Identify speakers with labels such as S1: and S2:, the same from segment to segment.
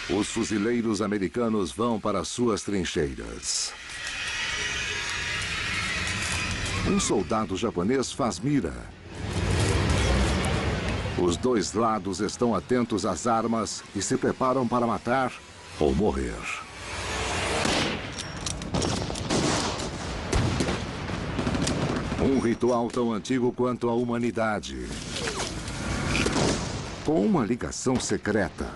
S1: Os fuzileiros americanos vão para suas trincheiras. Um soldado japonês faz mira. Os dois lados estão atentos às armas e se preparam para matar ou morrer. Um ritual tão antigo quanto a humanidade, com uma ligação secreta.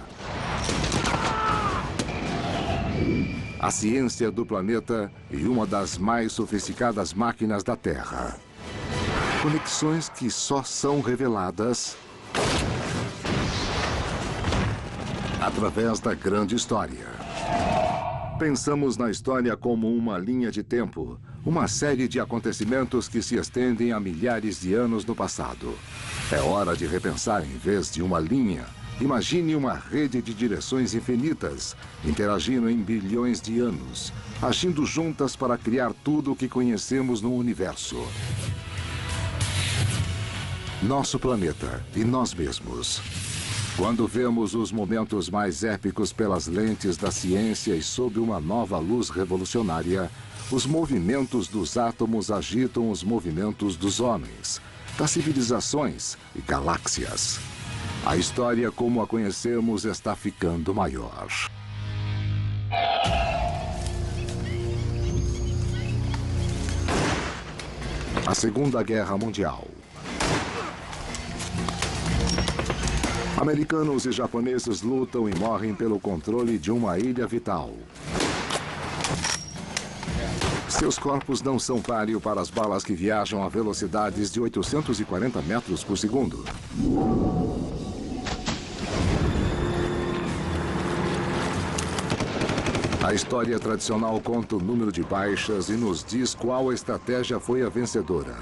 S1: A ciência do planeta e uma das mais sofisticadas máquinas da Terra. Conexões que só são reveladas através da grande história. Pensamos na história como uma linha de tempo, uma série de acontecimentos que se estendem a milhares de anos no passado. É hora de repensar em vez de uma linha. Imagine uma rede de direções infinitas, interagindo em bilhões de anos, agindo juntas para criar tudo o que conhecemos no universo. Nosso planeta e nós mesmos. Quando vemos os momentos mais épicos pelas lentes da ciência e sob uma nova luz revolucionária, os movimentos dos átomos agitam os movimentos dos homens, das civilizações e galáxias. A história como a conhecemos está ficando maior. A Segunda Guerra Mundial. Americanos e japoneses lutam e morrem pelo controle de uma ilha vital. Seus corpos não são páreo para as balas que viajam a velocidades de 840 metros por segundo. A história tradicional conta o número de baixas e nos diz qual estratégia foi a vencedora.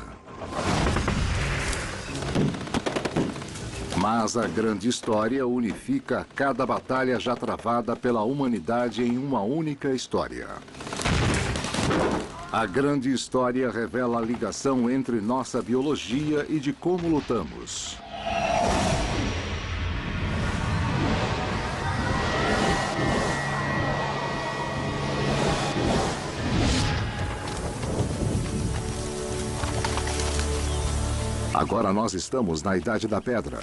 S1: Mas a grande história unifica cada batalha já travada pela humanidade em uma única história. A grande história revela a ligação entre nossa biologia e de como lutamos. Agora nós estamos na Idade da Pedra.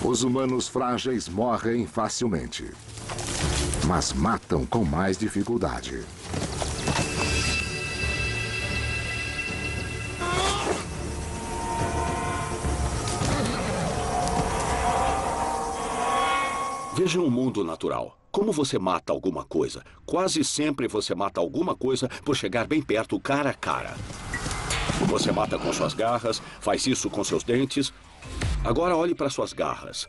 S1: Os humanos frágeis morrem facilmente, mas matam com mais dificuldade.
S2: Veja o mundo natural. Como você mata alguma coisa? Quase sempre você mata alguma coisa por chegar bem perto, cara a cara. Você mata com suas garras, faz isso com seus dentes. Agora olhe para suas garras.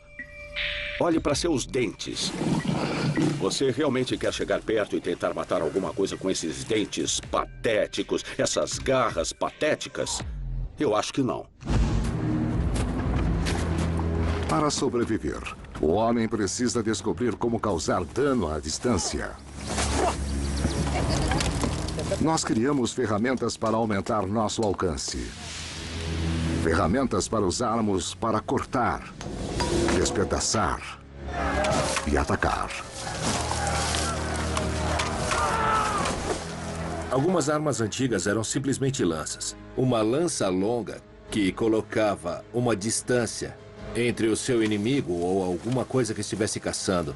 S2: Olhe para seus dentes. Você realmente quer chegar perto e tentar matar alguma coisa com esses dentes patéticos, essas garras patéticas? Eu acho que não.
S1: Para sobreviver, o homem precisa descobrir como causar dano à distância. Nós criamos ferramentas para aumentar nosso alcance. Ferramentas para usarmos para cortar, despedaçar e atacar.
S3: Algumas armas antigas eram simplesmente lanças. Uma lança longa que colocava uma distância entre o seu inimigo ou alguma coisa que estivesse caçando.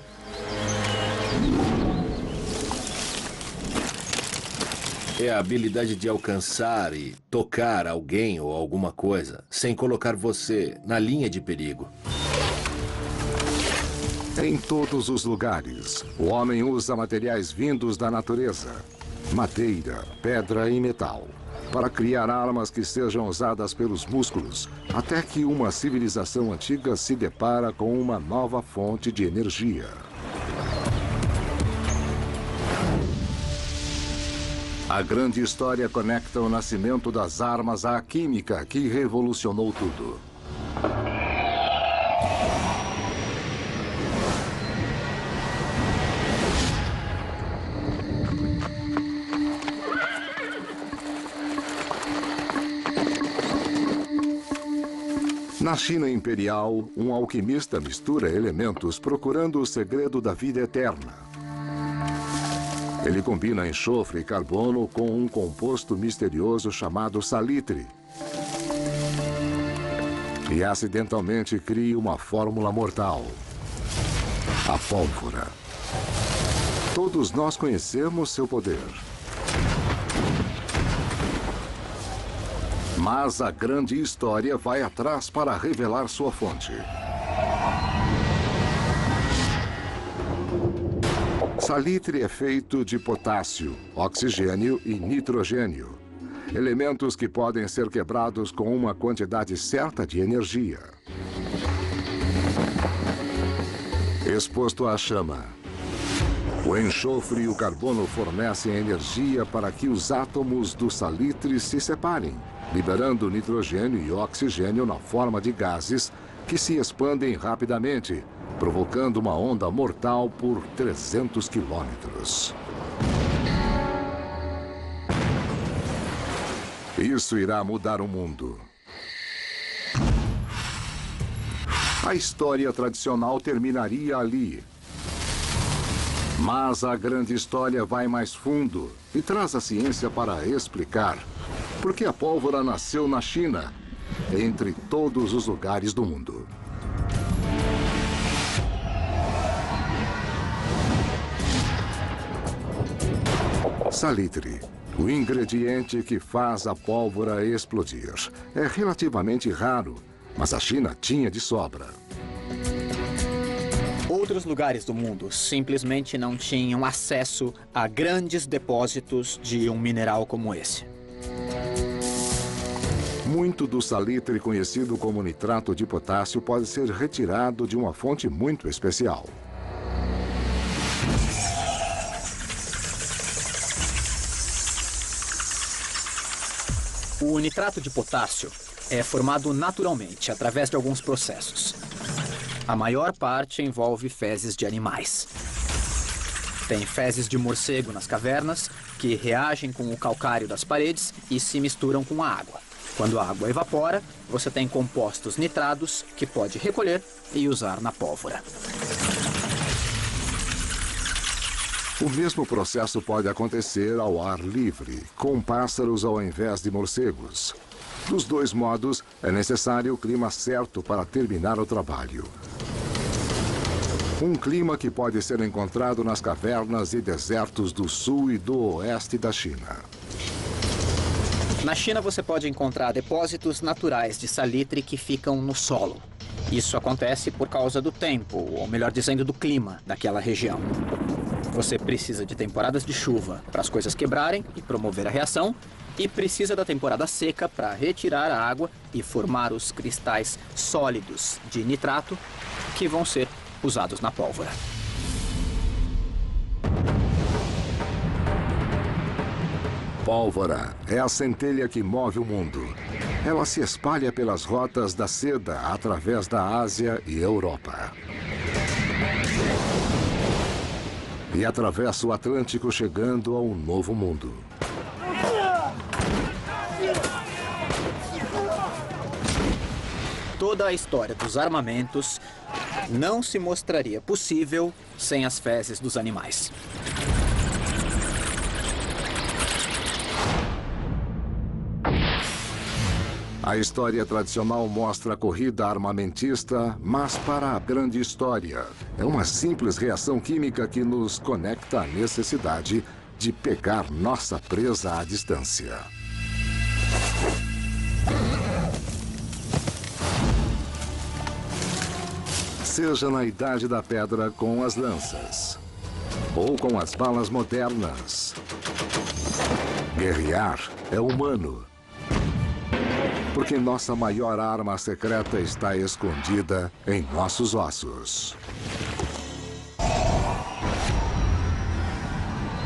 S3: É a habilidade de alcançar e tocar alguém ou alguma coisa sem colocar você na linha de perigo.
S1: Em todos os lugares, o homem usa materiais vindos da natureza, madeira, pedra e metal, para criar armas que sejam usadas pelos músculos, até que uma civilização antiga se depara com uma nova fonte de energia. A grande história conecta o nascimento das armas à química, que revolucionou tudo. Na China imperial, um alquimista mistura elementos procurando o segredo da vida eterna. Ele combina enxofre e carbono com um composto misterioso chamado salitre. E acidentalmente cria uma fórmula mortal: a pólvora. Todos nós conhecemos seu poder. Mas a grande história vai atrás para revelar sua fonte. Salitre é feito de potássio, oxigênio e nitrogênio. Elementos que podem ser quebrados com uma quantidade certa de energia. Exposto à chama, o enxofre e o carbono fornecem energia para que os átomos do salitre se separem, liberando nitrogênio e oxigênio na forma de gases que se expandem rapidamente, provocando uma onda mortal por 300 quilômetros. Isso irá mudar o mundo. A história tradicional terminaria ali. Mas a grande história vai mais fundo e traz a ciência para explicar por que a pólvora nasceu na China, entre todos os lugares do mundo. Salitre, o ingrediente que faz a pólvora explodir. É relativamente raro, mas a China tinha de sobra.
S4: Outros lugares do mundo simplesmente não tinham acesso a grandes depósitos de um mineral como esse.
S1: Muito do salitre conhecido como nitrato de potássio pode ser retirado de uma fonte muito especial.
S4: O nitrato de potássio é formado naturalmente através de alguns processos. A maior parte envolve fezes de animais. Tem fezes de morcego nas cavernas que reagem com o calcário das paredes e se misturam com a água. Quando a água evapora, você tem compostos nitrados que pode recolher e usar na pólvora.
S1: O mesmo processo pode acontecer ao ar livre, com pássaros ao invés de morcegos. Dos dois modos, é necessário o clima certo para terminar o trabalho. Um clima que pode ser encontrado nas cavernas e desertos do sul e do oeste da China.
S4: Na China você pode encontrar depósitos naturais de salitre que ficam no solo. Isso acontece por causa do tempo, ou melhor dizendo, do clima daquela região. Você precisa de temporadas de chuva para as coisas quebrarem e promover a reação, e precisa da temporada seca para retirar a água e formar os cristais sólidos de nitrato que vão ser usados na pólvora.
S1: Pólvora é a centelha que move o mundo. Ela se espalha pelas rotas da seda através da Ásia e Europa. E atravessa o Atlântico, chegando ao Novo Mundo.
S4: Toda a história dos armamentos não se mostraria possível sem as fezes dos animais.
S1: A história tradicional mostra a corrida armamentista, mas para a grande história, é uma simples reação química que nos conecta à necessidade de pegar nossa presa à distância. Seja na Idade da Pedra com as lanças, ou com as balas modernas. Guerrear é humano. Porque nossa maior arma secreta está escondida em nossos ossos.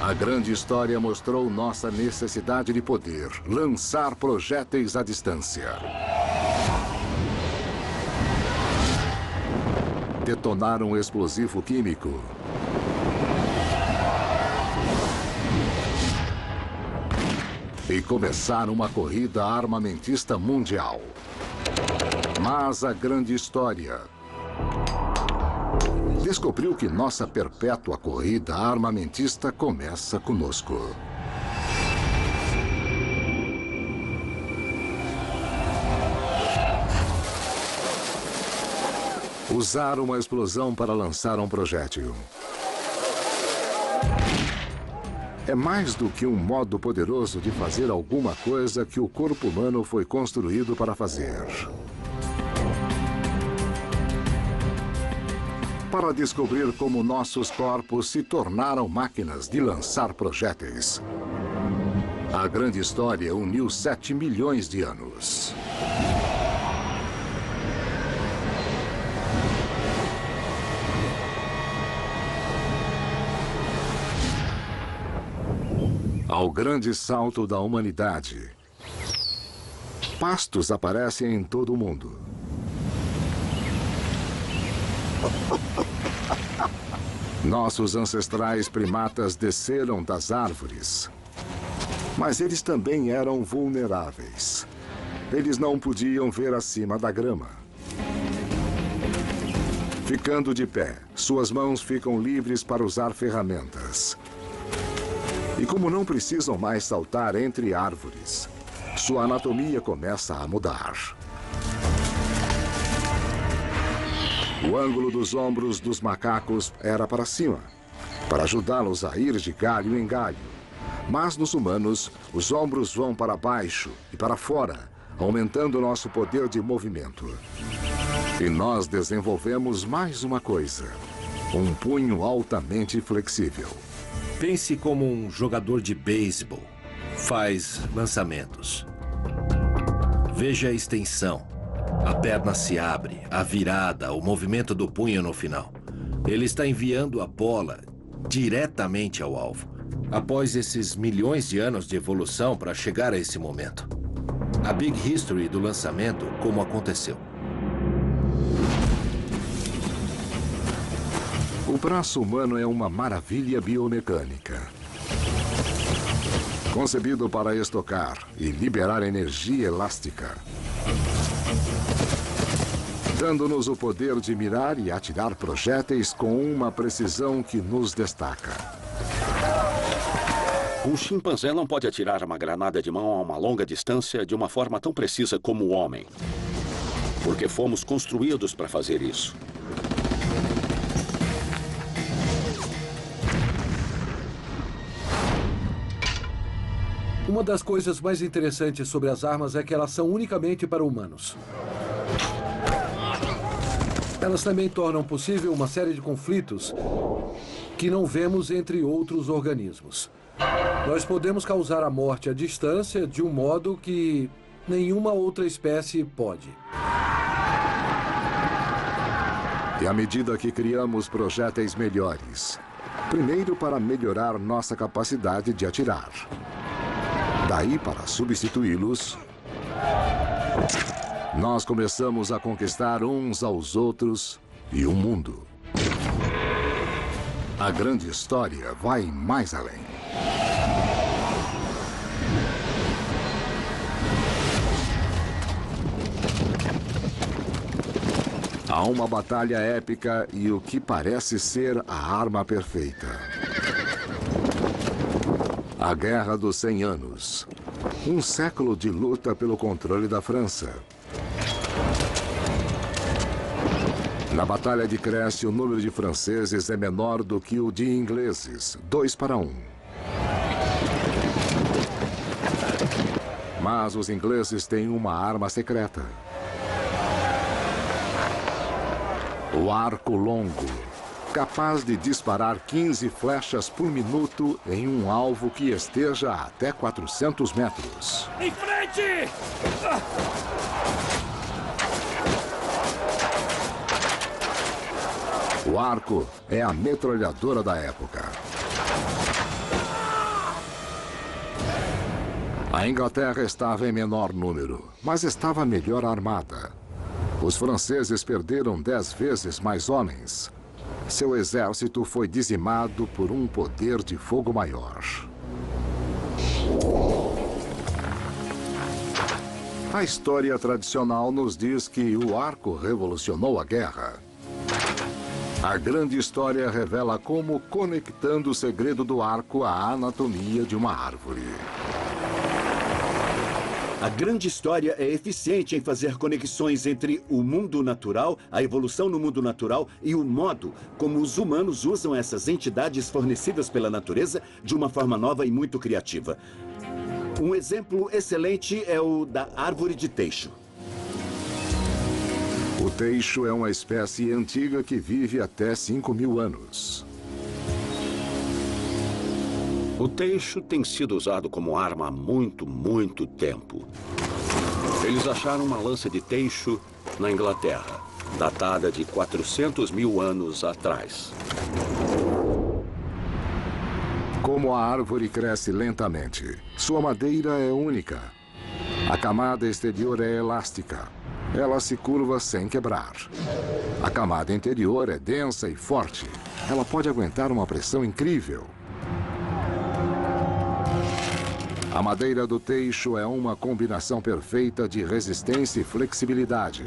S1: A grande história mostrou nossa necessidade de poder, lançar projéteis à distância. Detonar um explosivo químico. E começar uma corrida armamentista mundial. Mas a grande história descobriu que nossa perpétua corrida armamentista começa conosco. Usar uma explosão para lançar um projétil é mais do que um modo poderoso de fazer alguma coisa que o corpo humano foi construído para fazer. Para descobrir como nossos corpos se tornaram máquinas de lançar projéteis. A grande história uniu 7 milhões de anos. Ao grande salto da humanidade, pastos aparecem em todo o mundo. Nossos ancestrais primatas desceram das árvores, mas eles também eram vulneráveis. Eles não podiam ver acima da grama. Ficando de pé, suas mãos ficam livres para usar ferramentas. E como não precisam mais saltar entre árvores, sua anatomia começa a mudar. O ângulo dos ombros dos macacos era para cima, para ajudá-los a ir de galho em galho. Mas nos humanos, os ombros vão para baixo e para fora, aumentando nosso poder de movimento. E nós desenvolvemos mais uma coisa: um punho altamente flexível.
S3: Pense como um jogador de beisebol. Faz lançamentos. Veja a extensão. A perna se abre, a virada, o movimento do punho no final. Ele está enviando a bola diretamente ao alvo. Após esses milhões de anos de evolução para chegar a esse momento. A Big History do lançamento, como aconteceu.
S1: O braço humano é uma maravilha biomecânica. Concebido para estocar e liberar energia elástica, dando-nos o poder de mirar e atirar projéteis com uma precisão que nos destaca.
S2: Um chimpanzé não pode atirar uma granada de mão a uma longa distância de uma forma tão precisa como o homem. Porque fomos construídos para fazer isso.
S5: Uma das coisas mais interessantes sobre as armas é que elas são unicamente para humanos. Elas também tornam possível uma série de conflitos que não vemos entre outros organismos. Nós podemos causar a morte à distância de um modo que nenhuma outra espécie pode.
S1: E à medida que criamos projéteis melhores, primeiro para melhorar nossa capacidade de atirar. Daí para substituí-los, nós começamos a conquistar uns aos outros e o mundo. A grande história vai mais além. Há uma batalha épica e o que parece ser a arma perfeita. A Guerra dos 100 Anos. Um século de luta pelo controle da França. Na Batalha de Crécy, o número de franceses é menor do que o de ingleses, 2 para 1. Mas os ingleses têm uma arma secreta. O arco longo, capaz de disparar 15 flechas por minuto em um alvo que esteja a até 400 metros.
S6: Em frente!
S1: O arco é a metralhadora da época. A Inglaterra estava em menor número, mas estava melhor armada. Os franceses perderam 10 vezes mais homens. Seu exército foi dizimado por um poder de fogo maior. A história tradicional nos diz que o arco revolucionou a guerra. A grande história revela como conectando o segredo do arco à anatomia de uma árvore.
S6: A grande história é eficiente em fazer conexões entre o mundo natural, a evolução no mundo natural e o modo como os humanos usam essas entidades fornecidas pela natureza de uma forma nova e muito criativa. Um exemplo excelente é o da árvore de teixo.
S1: O teixo é uma espécie antiga que vive até 5.000 anos.
S2: O teixo tem sido usado como arma há muito, muito tempo. Eles acharam uma lança de teixo na Inglaterra, datada de 400.000 anos atrás.
S1: Como a árvore cresce lentamente, sua madeira é única. A camada exterior é elástica. Ela se curva sem quebrar. A camada interior é densa e forte. Ela pode aguentar uma pressão incrível. A madeira do teixo é uma combinação perfeita de resistência e flexibilidade,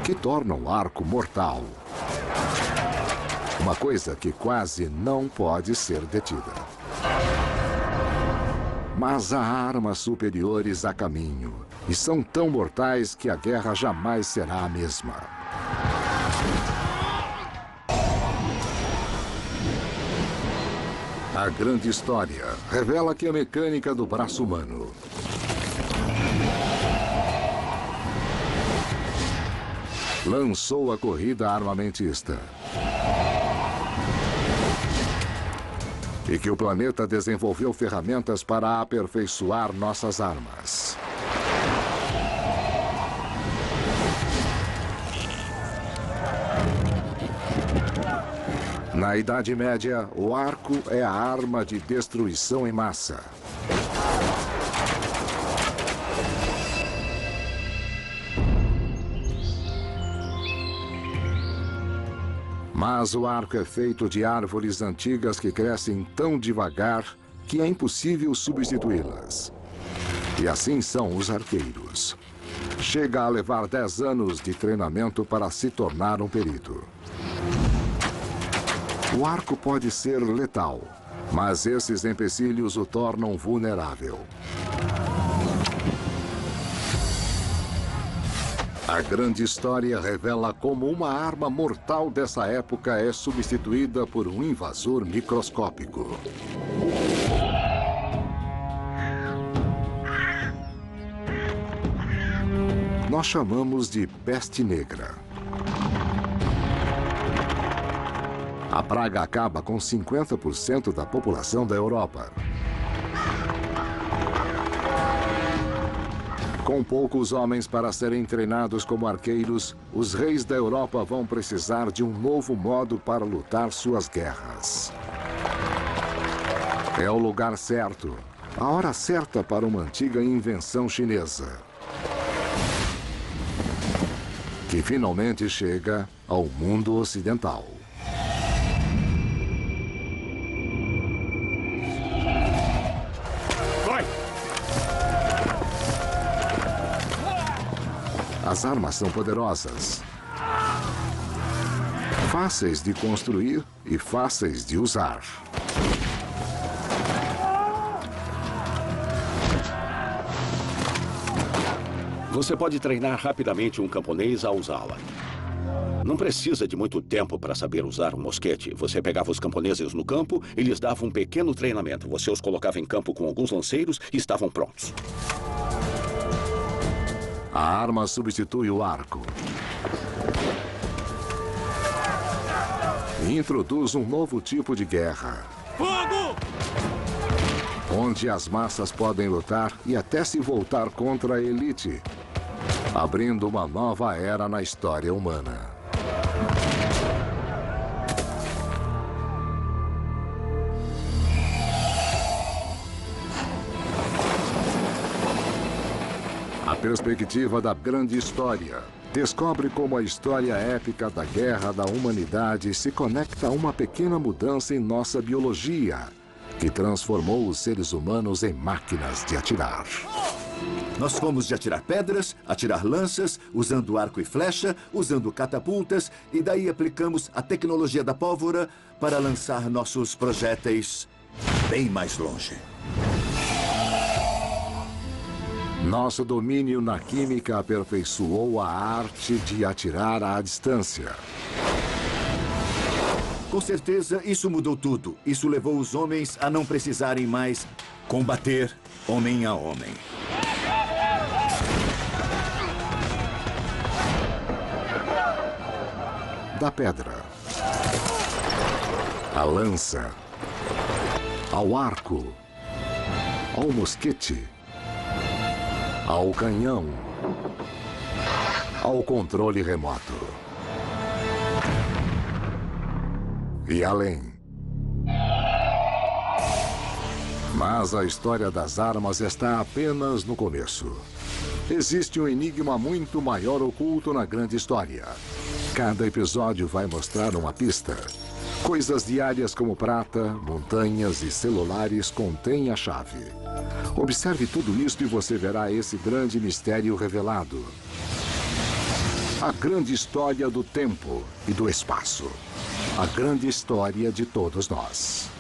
S1: que torna o arco mortal. Uma coisa que quase não pode ser detida. Mas há armas superiores a caminho, e são tão mortais que a guerra jamais será a mesma. A grande história revela que a mecânica do braço humano lançou a corrida armamentista. E que o planeta desenvolveu ferramentas para aperfeiçoar nossas armas. Na Idade Média, o arco é a arma de destruição em massa. Mas o arco é feito de árvores antigas que crescem tão devagar que é impossível substituí-las. E assim são os arqueiros. Chega a levar 10 anos de treinamento para se tornar um perito. O arco pode ser letal, mas esses empecilhos o tornam vulnerável. A grande história revela como uma arma mortal dessa época é substituída por um invasor microscópico. Nós chamamos de peste negra. A praga acaba com 50% da população da Europa. Com poucos homens para serem treinados como arqueiros, os reis da Europa vão precisar de um novo modo para lutar suas guerras. É o lugar certo, a hora certa para uma antiga invenção chinesa, que finalmente chega ao mundo ocidental. As armas são poderosas, fáceis de construir e fáceis de usar.
S2: Você pode treinar rapidamente um camponês a usá-la. Não precisa de muito tempo para saber usar um mosquete. Você pegava os camponeses no campo e lhes dava um pequeno treinamento. Você os colocava em campo com alguns lanceiros e estavam prontos.
S1: A arma substitui o arco. E introduz um novo tipo de guerra.
S6: Fogo!
S1: Onde as massas podem lutar e até se voltar contra a elite, abrindo uma nova era na história humana. A perspectiva da grande história descobre como a história épica da guerra da humanidade se conecta a uma pequena mudança em nossa biologia, que transformou os seres humanos em máquinas de atirar.
S6: Nós fomos de atirar pedras, atirar lanças, usando arco e flecha, usando catapultas, e daí aplicamos a tecnologia da pólvora para lançar nossos projéteis bem mais longe.
S1: Nosso domínio na química aperfeiçoou a arte de atirar à distância.
S6: Com certeza, isso mudou tudo. Isso levou os homens a não precisarem mais combater homem a homem.
S1: Da pedra, à lança, ao arco, ao mosquete, ao canhão, ao controle remoto. E além. Mas a história das armas está apenas no começo. Existe um enigma muito maior oculto na grande história. Cada episódio vai mostrar uma pista. Coisas diárias como prata, montanhas e celulares contêm a chave. Observe tudo isso e você verá esse grande mistério revelado. A grande história do tempo e do espaço. A grande história de todos nós.